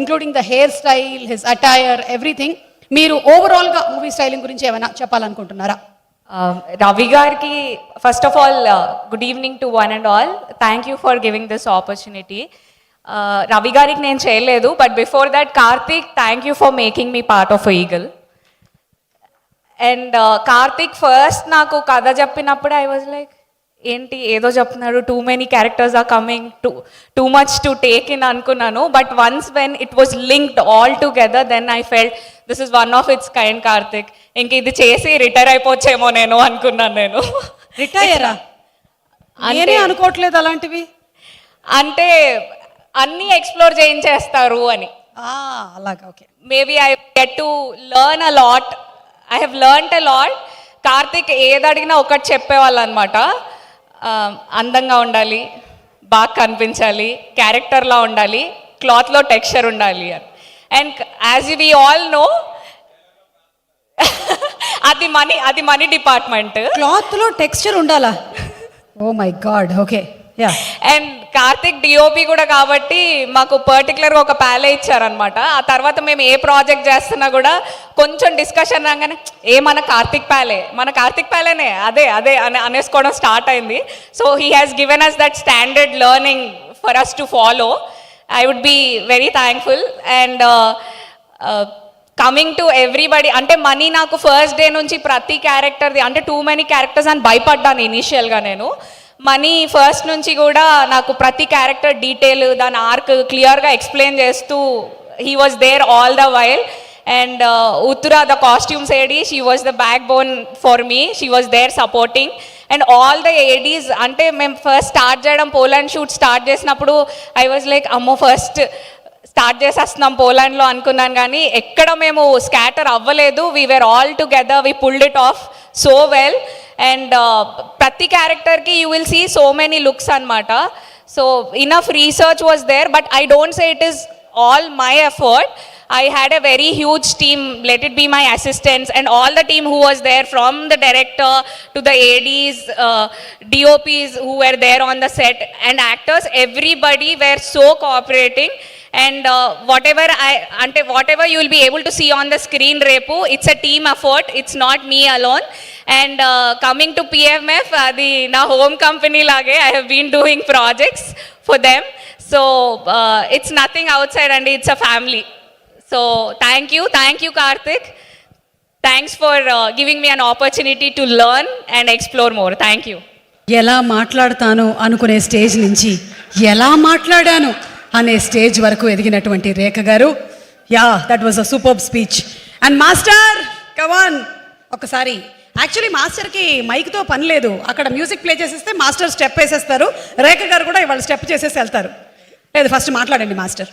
Including the hair style, his attire, everything. మీరు ఓవరాల్గా movie styling గురించి ఏమైనా చెప్పాలనుకుంటున్నారా? Ravi Garki, first of all, good evening to one and all. Thank you for giving this opportunity. Ravi Gariki నేను చేయలేదు, but before that, Karthik, thank you for making me part of Eagle. And Karthik first నాకు కథ చెప్పినప్పుడు I was like, ఏంటి ఏదో చెప్తున్నాడు, too many characters are coming, too much to take in అనుకున్నాను. But once when it was linked all together, then I felt this is one of its kind Karthik. ఇంక ఇది చేసి రిటైర్ అయిపోవచ్చేమో నేను అనుకున్నాను. నేను రిటైరా నేనే అనుకోవట్లేదు అలాంటివి. అంటే అన్నీ ఎక్స్ప్లోర్ చేయించేస్తారు అని. అలాగా, okay. Maybe I get to learn a lot. I have learned a lot. Karthik ఏది అడిగినా ఒకటి చెప్పేవాళ్ళు అనమాట. అందంగా ఉండాలి, బాగా కనిపించాలి, క్యారెక్టర్లా ఉండాలి, క్లాత్లో టెక్స్చర్ ఉండాలి అని. And as we all know, అది మనీ డిపార్ట్మెంట్. క్లాత్లో టెక్స్చర్ ఉండాలా? Oh my god, okay. And Karthik DOP కూడా కాబట్టి మాకు పర్టికులర్గా ఒక ప్యాలే ఇచ్చారనమాట. ఆ తర్వాత మేము ఏ ప్రాజెక్ట్ చేస్తున్నా కూడా కొంచెం డిస్కషన్ రాగానే మన కార్తిక్ ప్యాలేనే అదే అని అనేసుకోవడం స్టార్ట్ అయింది. So he has given us that standard learning for us to follow. I would be very thankful. And coming to everybody, అంటే మనీ నాకు ఫస్ట్ డే నుంచి ప్రతి క్యారెక్టర్ది, అంటే టూ మెనీ క్యారెక్టర్స్ అని భయపడ్డాను ఇనీషియల్గా నేను. మనీ ఫస్ట్ నుంచి కూడా నాకు ప్రతి క్యారెక్టర్ డీటెయిల్, దాని ఆర్క్ క్లియర్గా ఎక్స్ప్లెయిన్ చేస్తూ he was there all the while. And Uttara the costumes AD, she was the backbone for me. She was there supporting. And all the ADs, అంటే మేము first start చేయడం, Poland shoot start చేసినప్పుడు I was like, అమ్మో first start చేసేస్తున్నాం పోలాండ్లో అనుకున్నాను. కానీ ఎక్కడ మేము స్కాటర్ అవ్వలేదు. We were all together, we pulled it off so well. And ప్రతి క్యారెక్టర్కి you will see so many looks అనమాట. So enough research was there, but I don't say it is all my effort. I had a very huge team, let it be my assistants and all the team who was there, from the director to the ADs, DOPs who were there on the set, and actors. Everybody were so cooperating. And whatever you will be able to see on the screen, Repu, it's a team effort. It's not me alone. And coming to PMF, na home company lage, I have been doing projects for them. So it's nothing outside, and it's a family. So thank you Karthik. Thanks for giving me an opportunity to learn and explore more. Thank you. ఎలా మాట్లాడతాను అనుకునే stage నుంచి ఎలా మాట్లాడాను అనే stage వరకు ఎదిగినటువంటి రేఖ గారు, that was a superb speech. And master, come on ఒకసారి. యాక్చువల్లీ మాస్టర్కి మైక్తో పని లేదు, అక్కడ మ్యూజిక్ ప్లే చేసేస్తే మాస్టర్ స్టెప్ వేసేస్తారు, రేఖ గారు కూడా ఇవాళ స్టెప్ చేసేసి వెళ్తారు. లేదు, ఫస్ట్ మాట్లాడండి మాస్టర్.